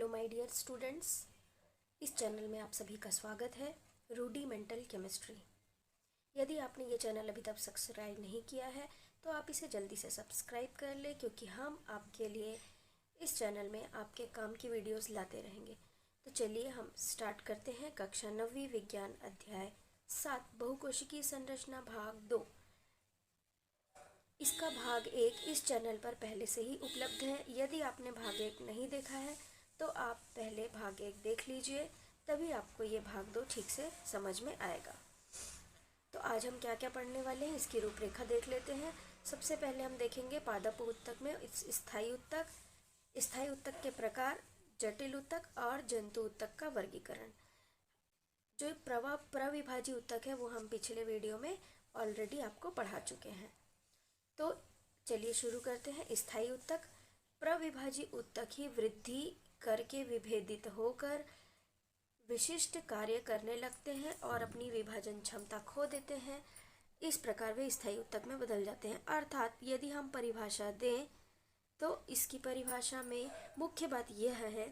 My dear students, इस channel में आप सभी का स्वागत है। Rudimental chemistry. यदि आपने ये चैनल अभी तक सब्सक्राइब नहीं किया है तो आप इसे जल्दी से सब्सक्राइब कर लें, क्योंकि हम आपके लिए इस चैनल में आपके काम की वीडियोस लाते रहेंगे। तो चलिए हम स्टार्ट करते हैं। कक्षा 9वीं विज्ञान अध्याय 7 बहुकोशिकीय संरचना भाग 2। इसका भाग 1 इस चैनल पर पहले से ही उपलब्ध है। यदि आपने भाग 1 नहीं देखा है तो आप पहले भाग 1 देख लीजिए, तभी आपको ये भाग 2 ठीक से समझ में आएगा। तो आज हम क्या क्या पढ़ने वाले हैं, इसकी रूपरेखा देख लेते हैं। सबसे पहले हम देखेंगे पादप ऊतक में स्थायी ऊतक, स्थायी ऊतक के प्रकार, जटिल ऊतक और जंतु ऊतक का वर्गीकरण। जो प्रविभाजी ऊतक है वो हम पिछले वीडियो में ऑलरेडी आपको पढ़ा चुके हैं। तो चलिए शुरू करते हैं। स्थायी ऊतक। प्रविभाजी ऊतक ही वृद्धि करके विभेदित होकर विशिष्ट कार्य करने लगते हैं और अपनी विभाजन क्षमता खो देते हैं। इस प्रकार वे स्थायी ऊतक में बदल जाते हैं। अर्थात यदि हम परिभाषा दें तो इसकी परिभाषा में मुख्य बात यह है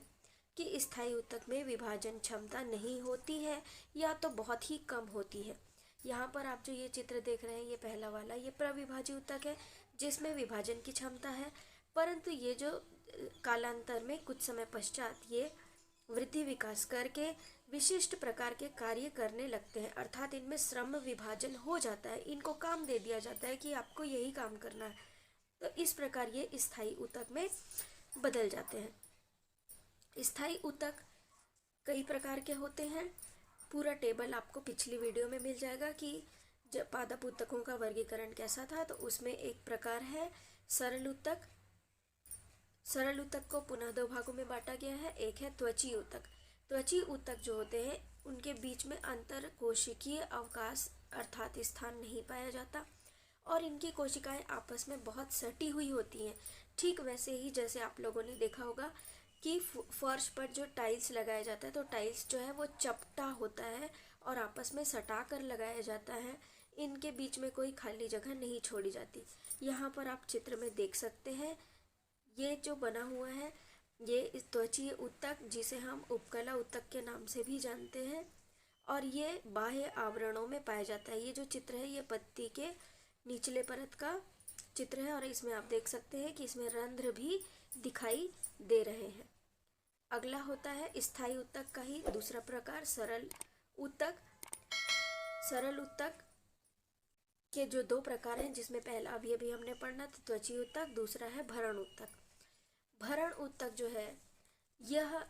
कि स्थायी ऊतक में विभाजन क्षमता नहीं होती है या तो बहुत ही कम होती है। यहाँ पर आप जो ये चित्र देख रहे हैं, ये पहला वाला, ये प्रविभाजी ऊतक है जिसमें विभाजन की क्षमता है, परंतु ये जो कालांतर में कुछ समय पश्चात ये वृद्धि विकास करके विशिष्ट प्रकार के कार्य करने लगते हैं। अर्थात इनमें श्रम विभाजन हो जाता है, इनको काम दे दिया जाता है कि आपको यही काम करना है। तो इस प्रकार ये स्थायी ऊतक में बदल जाते हैं। स्थायी ऊतक कई प्रकार के होते हैं। पूरा टेबल आपको पिछली वीडियो में मिल जाएगा कि जब पादप ऊतकों का वर्गीकरण कैसा था। तो उसमें एक प्रकार है सरल ऊतक। सरल ऊतक को पुनः 2 भागों में बांटा गया है। एक है त्वची ऊतक। त्वची ऊतक जो होते हैं उनके बीच में अंतर कोशिकीय अवकाश अर्थात स्थान नहीं पाया जाता और इनकी कोशिकाएं आपस में बहुत सटी हुई होती हैं। ठीक वैसे ही जैसे आप लोगों ने देखा होगा कि फर्श पर जो टाइल्स लगाया जाता है तो टाइल्स जो है वो चपटा होता है और आपस में सटा कर लगाया जाता है। इनके बीच में कोई खाली जगह नहीं छोड़ी जाती। यहाँ पर आप चित्र में देख सकते हैं, ये जो बना हुआ है ये त्वचीय ऊतक, जिसे हम उपकला ऊतक के नाम से भी जानते हैं, और ये बाह्य आवरणों में पाया जाता है। ये जो चित्र है ये पत्ती के निचले परत का चित्र है और इसमें आप देख सकते हैं कि इसमें रंध्र भी दिखाई दे रहे हैं। अगला होता है स्थायी ऊतक का ही दूसरा प्रकार सरल ऊतक। सरल ऊतक के जो 2 प्रकार हैं, जिसमें पहला अभी हमने पढ़ना था त्वची ऊतक, दूसरा है भरण ऊतक। भरण ऊतक जो है यह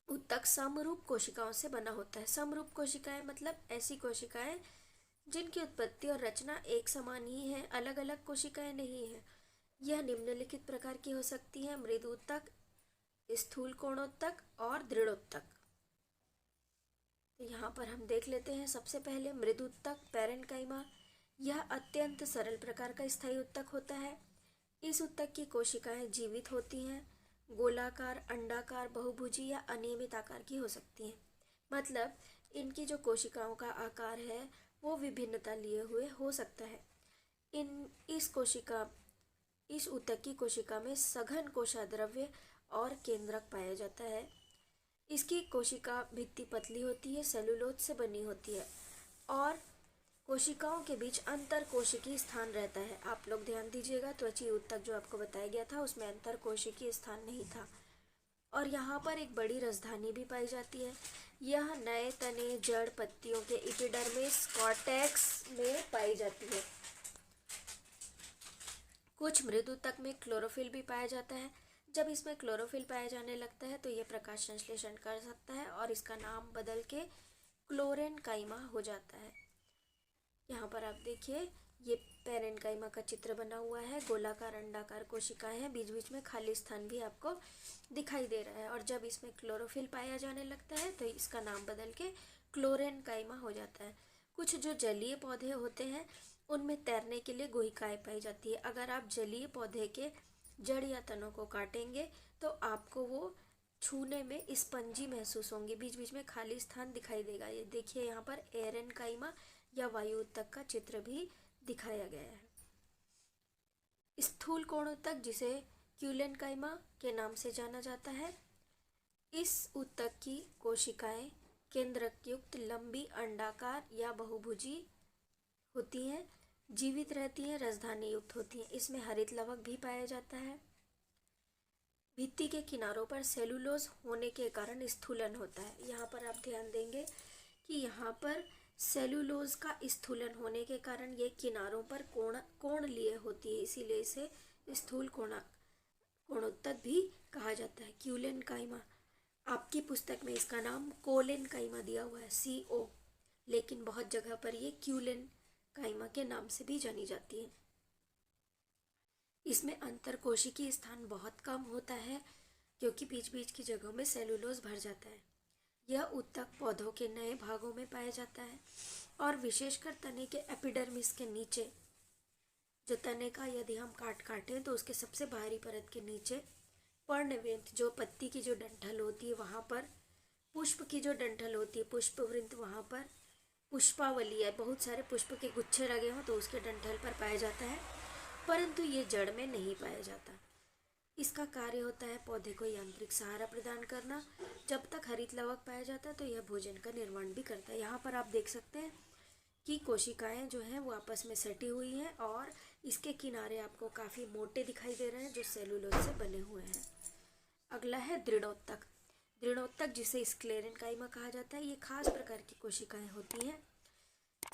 ऊतक समरूप कोशिकाओं से बना होता है। समरूप कोशिकाएं मतलब ऐसी कोशिकाएं जिनकी उत्पत्ति और रचना एक समान ही है, अलग अलग कोशिकाएं नहीं है। यह निम्नलिखित प्रकार की हो सकती है: मृदूतक, स्थूल कोणोत्तक और दृढ़ोत्तक। तो यहाँ पर हम देख लेते हैं। सबसे पहले मृदूतक पैरेन्काइमा। यह अत्यंत सरल प्रकार का स्थायी ऊतक होता है। इस ऊतक की कोशिकाएं जीवित होती हैं, गोलाकार, अंडाकार, बहुभुजी या अनियमित आकार की हो सकती हैं। मतलब इनकी जो कोशिकाओं का आकार है वो विभिन्नता लिए हुए हो सकता है। इस ऊतक की कोशिका में सघन कोशाद्रव्य और केंद्रक पाया जाता है। इसकी कोशिका भित्ति पतली होती है, सेलुलोज से बनी होती है और कोशिकाओं के बीच अंतर कोशिकीय स्थान रहता है। आप लोग ध्यान दीजिएगा, त्वची ऊतक जो आपको बताया गया था उसमें अंतर कोशिकीय स्थान नहीं था। और यहाँ पर एक बड़ी रसधानी भी पाई जाती है। यह नए तने जड़ पत्तियों के एपिडर्मिस कॉर्टेक्स में पाई जाती है। कुछ मृदूतक में क्लोरोफिल भी पाया जाता है। जब इसमें क्लोरोफिल पाया जाने लगता है तो यह प्रकाश संश्लेषण कर सकता है और इसका नाम बदल के क्लोरेन्काइमा हो जाता है। यहाँ पर आप देखिए, ये पैरेन्काइमा का चित्र बना हुआ है। गोलाकार अंडाकार कोशिकाएं हैं, बीच बीच में खाली स्थान भी आपको दिखाई दे रहा है। और जब इसमें क्लोरोफिल पाया जाने लगता है तो इसका नाम बदल के क्लोरेन्काइमा हो जाता है। कुछ जो जलीय पौधे होते हैं उनमें तैरने के लिए गुहिकाएं पाई जाती है। अगर आप जलीय पौधे के जड़ या तनों को काटेंगे तो आपको वो छूने में स्पंजी महसूस होंगे, बीच बीच में खाली स्थान दिखाई देगा। ये देखिए, यहाँ पर एरेन्काइमा या वायु ऊतक का चित्र भी दिखाया गया है। स्थूल कोणोत्तक, जिसे क्यूलेन्काइमा के नाम से जाना जाता है, इस ऊतक की कोशिकाएं केंद्रकयुक्त लंबी अंडाकार या बहुभुजी होती हैं, जीवित रहती हैं, रसधानी युक्त होती हैं। इसमें हरित लवक भी पाया जाता है। भित्ति के किनारों पर सेलुलोज होने के कारण स्थूलन होता है। यहाँ पर आप ध्यान देंगे कि यहाँ पर सेलुलोज का स्थूलन होने के कारण ये किनारों पर कोण लिए होती है, इसीलिए इसे स्थूल कोणोत्तक भी कहा जाता है। क्यूलेन काइमा, आपकी पुस्तक में इसका नाम कोलेन काइमा दिया हुआ है, CO, लेकिन बहुत जगह पर ये क्यूलेन काइमा के नाम से भी जानी जाती है। इसमें अंतरकोशिकीय स्थान बहुत कम होता है क्योंकि बीच बीच की जगहों में सेलुलोज भर जाता है। यह ऊतक पौधों के नए भागों में पाया जाता है और विशेषकर तने के एपिडर्मिस के नीचे, जो तने का यदि हम काटें तो उसके सबसे बाहरी परत के नीचे पर्णवृंत, जो पत्ती की जो डंठल होती है वहाँ पर, पुष्प की जो डंठल होती है पुष्पवृंत, वहाँ पर पुष्पावली है, बहुत सारे पुष्प के गुच्छे लगे हों तो उसके डंठल पर पाया जाता है, परंतु ये जड़ में नहीं पाया जाता। इसका कार्य होता है पौधे को यांत्रिक सहारा प्रदान करना। जब तक हरित लवक पाया जाता है तो यह भोजन का निर्माण भी करता है। यहाँ पर आप देख सकते हैं कि कोशिकाएं जो हैं वो आपस में सटी हुई हैं और इसके किनारे आपको काफ़ी मोटे दिखाई दे रहे हैं जो सेलुलोज से बने हुए हैं। अगला है दृढ़ोत्तक। दृढ़ोत्तक जिसे स्क्लेरेन काइमा कहा जाता है, ये खास प्रकार की कोशिकाएं होती हैं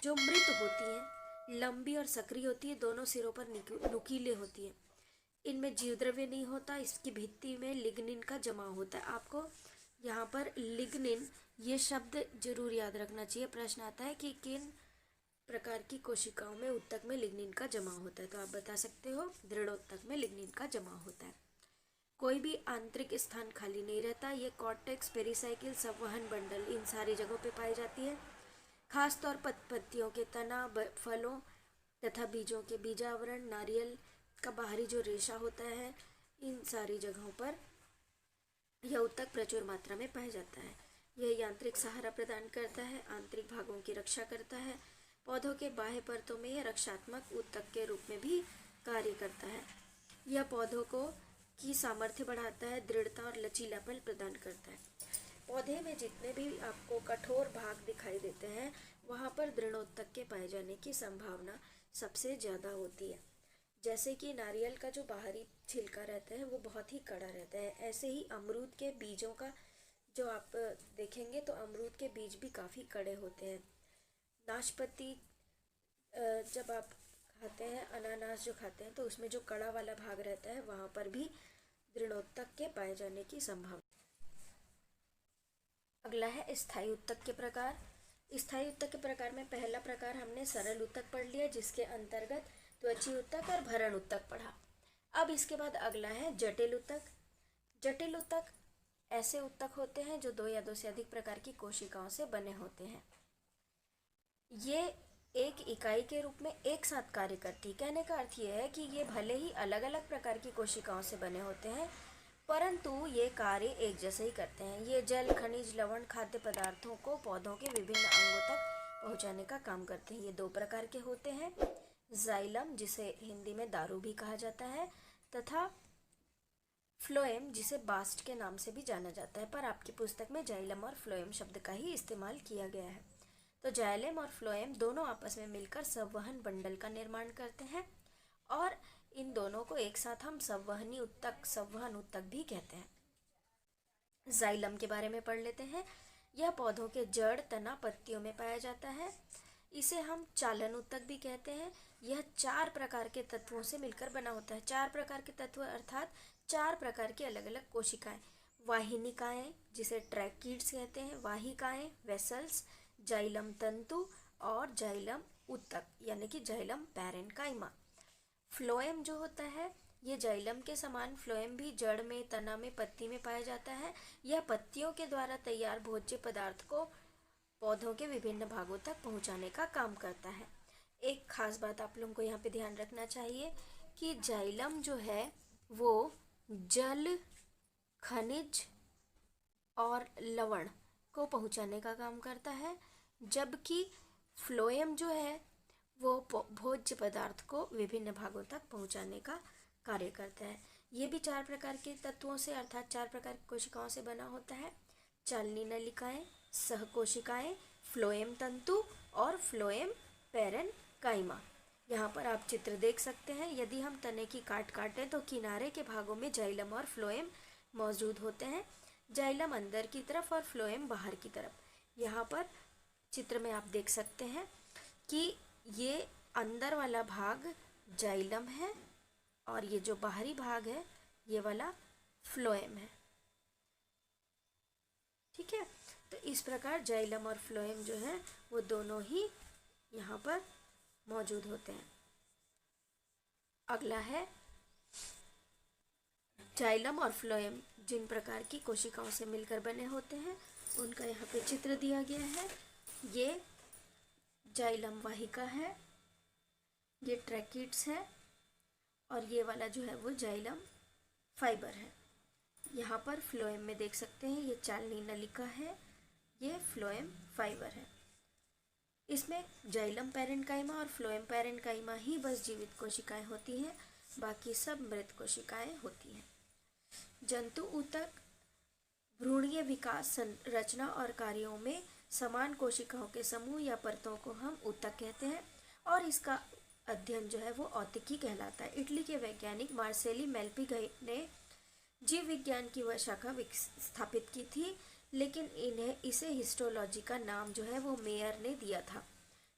जो मृत होती हैं, लंबी और सक्रिय होती है, दोनों सिरों पर नुकीले होती है। इनमें जीवद्रव्य नहीं होता, इसकी भित्ति में लिग्निन का जमाव होता है। आपको यहाँ पर लिग्निन ये शब्द जरूर याद रखना चाहिए, प्रश्न आता है कि किन प्रकार की कोशिकाओं में ऊतक में लिग्निन का जमाव होता है, तो आप बता सकते हो दृढ़ोत्तक में लिग्निन का जमाव होता है। कोई भी आंतरिक स्थान खाली नहीं रहता। ये कॉर्टेक्स, पेरिसाइकिल, संवहन बंडल, इन सारी जगहों पे पाई जाती है। खासतौर पर पत्तियों के तना, फलों तथा बीजों के बीजावरण, नारियल का बाहरी जो रेशा होता है, इन सारी जगहों पर यह ऊतक प्रचुर मात्रा में पाया जाता है। यह यांत्रिक सहारा प्रदान करता है, आंतरिक भागों की रक्षा करता है। पौधों के बाह्य परतों में यह रक्षात्मक ऊतक के रूप में भी कार्य करता है। यह पौधों को की सामर्थ्य बढ़ाता है, दृढ़ता और लचीलापन प्रदान करता है। पौधे में जितने भी आपको कठोर भाग दिखाई देते हैं वहाँ पर दृढ़ोत्तक के पाए जाने की संभावना सबसे ज़्यादा होती है। जैसे कि नारियल का जो बाहरी छिलका रहता है वो बहुत ही कड़ा रहता है, ऐसे ही अमरूद के बीजों का जो आप देखेंगे तो अमरूद के बीज भी काफ़ी कड़े होते हैं। नाशपाती जब आप खाते हैं, अनानास जो खाते हैं तो उसमें जो कड़ा वाला भाग रहता है वहाँ पर भी दृढ़ोत्तक के पाए जाने की संभावना। अगला है स्थायी ऊतक के प्रकार। स्थायी ऊतक के प्रकार में पहला प्रकार हमने सरल ऊतक पढ़ लिया, जिसके अंतर्गत त्वची ऊतक और भरण ऊतक पढ़ा। अब इसके बाद अगला है जटिल ऊतक। जटिल ऊतक ऐसे ऊतक होते हैं जो 2 या 2 से अधिक प्रकार की कोशिकाओं से बने होते हैं। ये एक इकाई के रूप में एक साथ कार्य करती। कहने का अर्थ यह है कि ये भले ही अलग अलग प्रकार की कोशिकाओं से बने होते हैं परंतु ये कार्य एक जैसे ही करते हैं। ये जल, खनिज, लवण, खाद्य पदार्थों को पौधों के विभिन्न अंगों तक पहुंचाने का काम करते हैं। ये 2 प्रकार के होते हैं, जाइलम जिसे हिंदी में दारू भी कहा जाता है तथा फ्लोएम जिसे बास्ट के नाम से भी जाना जाता है, पर आपकी पुस्तक में जाइलम और फ्लोएम शब्द का ही इस्तेमाल किया गया है। तो जाइलम और फ्लोएम दोनों आपस में मिलकर संवहन बंडल का निर्माण करते हैं और इन दोनों को एक साथ हम संवहन ऊतक भी कहते हैं। जाइलम के बारे में पढ़ लेते हैं। यह पौधों के जड़, तना, पत्तियों में पाया जाता है। इसे हम चालन ऊतक भी कहते हैं। यह 4 प्रकार के तत्वों से मिलकर बना होता है। 4 प्रकार के तत्व अर्थात 4 प्रकार की अलग अलग कोशिकाएं। वाहिनिकाएं जिसे ट्रैकिड्स कहते हैं, वाहिकाएं वेसल्स, जाइलम तंतु और जाइलम ऊतक यानी कि जाइलम पैरेन्काइमा। फ्लोएम जो होता है ये जाइलम के समान फ्लोएम भी जड़ में, तना में, पत्ती में पाया जाता है। यह पत्तियों के द्वारा तैयार भोज्य पदार्थ को पौधों के विभिन्न भागों तक पहुंचाने का काम करता है। एक खास बात आप लोगों को यहाँ पे ध्यान रखना चाहिए कि जाइलम जो है वो जल, खनिज और लवण को पहुंचाने का काम करता है, जबकि फ्लोएम जो है वो भोज्य पदार्थ को विभिन्न भागों तक पहुंचाने का कार्य करता है। ये भी 4 प्रकार के तत्वों से अर्थात 4 प्रकार की कोशिकाओं से बना होता है। चालनी नलिकाएं, सहकोशिकाएं, फ्लोएम तंतु और फ्लोएम पैरेन्काइमा। यहाँ पर आप चित्र देख सकते हैं। यदि हम तने की काट काटें तो किनारे के भागों में जाइलम और फ्लोएम मौजूद होते हैं। जाइलम अंदर की तरफ और फ्लोएम बाहर की तरफ। यहाँ पर चित्र में आप देख सकते हैं कि ये अंदर वाला भाग जाइलम है और ये जो बाहरी भाग है ये वाला फ्लोएम है। ठीक है, तो इस प्रकार जाइलम और फ्लोएम जो है वो दोनों ही यहाँ पर मौजूद होते हैं। अगला है जाइलम और फ्लोएम जिन प्रकार की कोशिकाओं से मिलकर बने होते हैं उनका यहाँ पे चित्र दिया गया है। ये जाइलम वाहिका है, ये ट्रैकिड्स है और ये वाला जो है वो जाइलम फाइबर है। यहाँ पर फ्लोएम में देख सकते हैं ये चालनी नलिका है, ये फ्लोएम फाइबर है। इसमें जाइलम पैरेन्काइमा और फ्लोएम पैरेन्काइमा ही बस जीवित कोशिकाएं होती हैं, बाकी सब मृत कोशिकाएं होती हैं। जंतु ऊतक भ्रूणीय विकास, संरचना और कार्यों में समान कोशिकाओं के समूह या परतों को हम ऊतक कहते हैं और इसका अध्ययन जो है वो औतिकी कहलाता है। इटली के वैज्ञानिक मार्सेली मेल्पिगई ने जीव विज्ञान की वह शाखा स्थापित की थी, लेकिन इसे हिस्टोलॉजी का नाम जो है वो मेयर ने दिया था।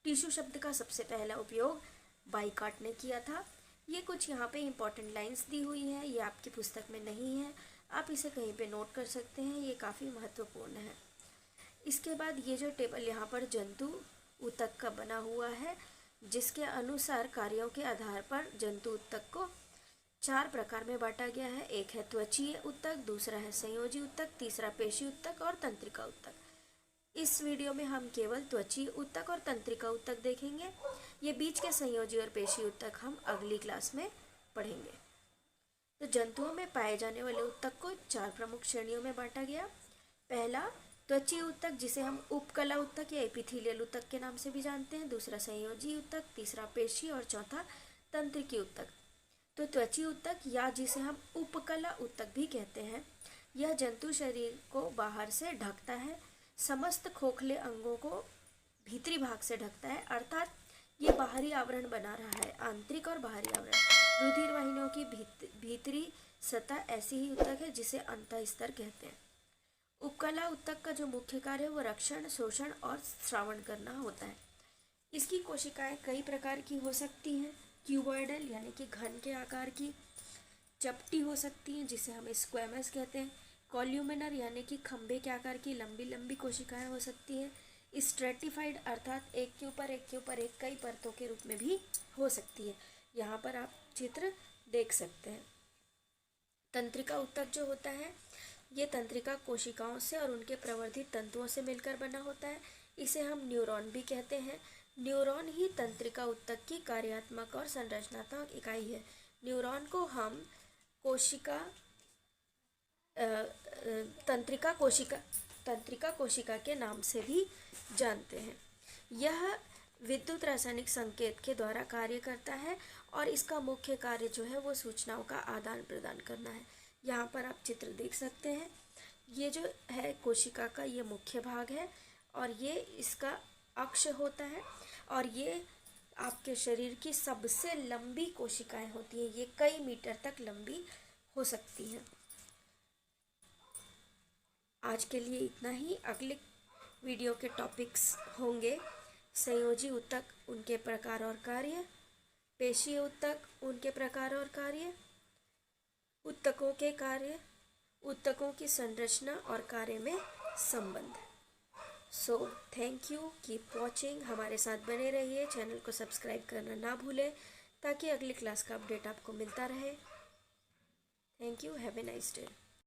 टिश्यू शब्द का सबसे पहला उपयोग बाइकाट ने किया था। ये कुछ यहाँ पे इम्पोर्टेंट लाइंस दी हुई है, ये आपकी पुस्तक में नहीं है, आप इसे कहीं पे नोट कर सकते हैं, ये काफ़ी महत्वपूर्ण है। इसके बाद ये जो टेबल यहाँ पर जंतु ऊतक का बना हुआ है, जिसके अनुसार कार्यों के आधार पर जंतु ऊतक को 4 प्रकार में बांटा गया है। एक है त्वचीय ऊतक, दूसरा है संयोजी ऊतक, तीसरा पेशी ऊतक और तंत्रिका ऊतक। इस वीडियो में हम केवल त्वचीय ऊतक और तंत्रिका ऊतक देखेंगे। ये बीच के संयोजी और पेशी ऊतक हम अगली क्लास में पढ़ेंगे। तो जंतुओं में पाए जाने वाले ऊतक को 4 प्रमुख श्रेणियों में बांटा गया। पहला त्वचीय ऊतक, जिसे हम उपकला ऊतक या एपिथेलियल ऊतक के नाम से भी जानते हैं। दूसरा संयोजी ऊतक, तीसरा पेशी और चौथा तंत्रिकी ऊतक। तो त्वचीय ऊतक या जिसे हम उपकला ऊतक भी कहते हैं, यह जंतु शरीर को बाहर से ढकता है, समस्त खोखले अंगों को भीतरी भाग से ढकता है, अर्थात ये बाहरी आवरण बना रहा है, आंतरिक और बाहरी आवरण। रुधिर वाहिनियों की भीतरी सतह ऐसी ही ऊतक है जिसे अंतःस्तर कहते हैं। उपकला ऊतक का जो मुख्य कार्य है वो रक्षण, शोषण और श्रावण करना होता है। इसकी कोशिकाएं कई प्रकार की हो सकती हैं। क्यूबॉइडल यानी कि घन के आकार की, चपटी हो सकती हैं जिसे हम स्क्वैमस कहते हैं। कॉल्यूमिनर यानी कि खंभे के आकार की लंबी लंबी कोशिकाएं हो सकती हैं। स्ट्रेटिफाइड अर्थात एक के ऊपर एक के ऊपर एक कई परतों के रूप में भी हो सकती है। यहाँ पर आप चित्र देख सकते हैं। तंत्रिका ऊतक जो होता है ये तंत्रिका कोशिकाओं से और उनके प्रवर्धित तंतुओं से मिलकर बना होता है। इसे हम न्यूरॉन भी कहते हैं। न्यूरॉन ही तंत्रिका ऊतक की कार्यात्मक और संरचनात्मक इकाई है। न्यूरॉन को हम तंत्रिका कोशिका के नाम से भी जानते हैं। यह विद्युत रासायनिक संकेत के द्वारा कार्य करता है और इसका मुख्य कार्य जो है वो सूचनाओं का आदान प्रदान करना है। यहाँ पर आप चित्र देख सकते हैं। ये जो है कोशिका का ये मुख्य भाग है और ये इसका अक्ष होता है और ये आपके शरीर की सबसे लंबी कोशिकाएं होती हैं। ये कई मीटर तक लंबी हो सकती हैं। आज के लिए इतना ही। अगले वीडियो के टॉपिक्स होंगे संयोजी ऊतक, उनके प्रकार और कार्य, पेशीय ऊतक, उनके प्रकार और कार्य, ऊतकों के कार्य, ऊतकों की संरचना और कार्य में संबंध। So thank you, keep watching, हमारे साथ बने रहिए, चैनल को सब्सक्राइब करना ना भूलें ताकि अगली क्लास का अपडेट आपको मिलता रहे। Thank you, have a nice day.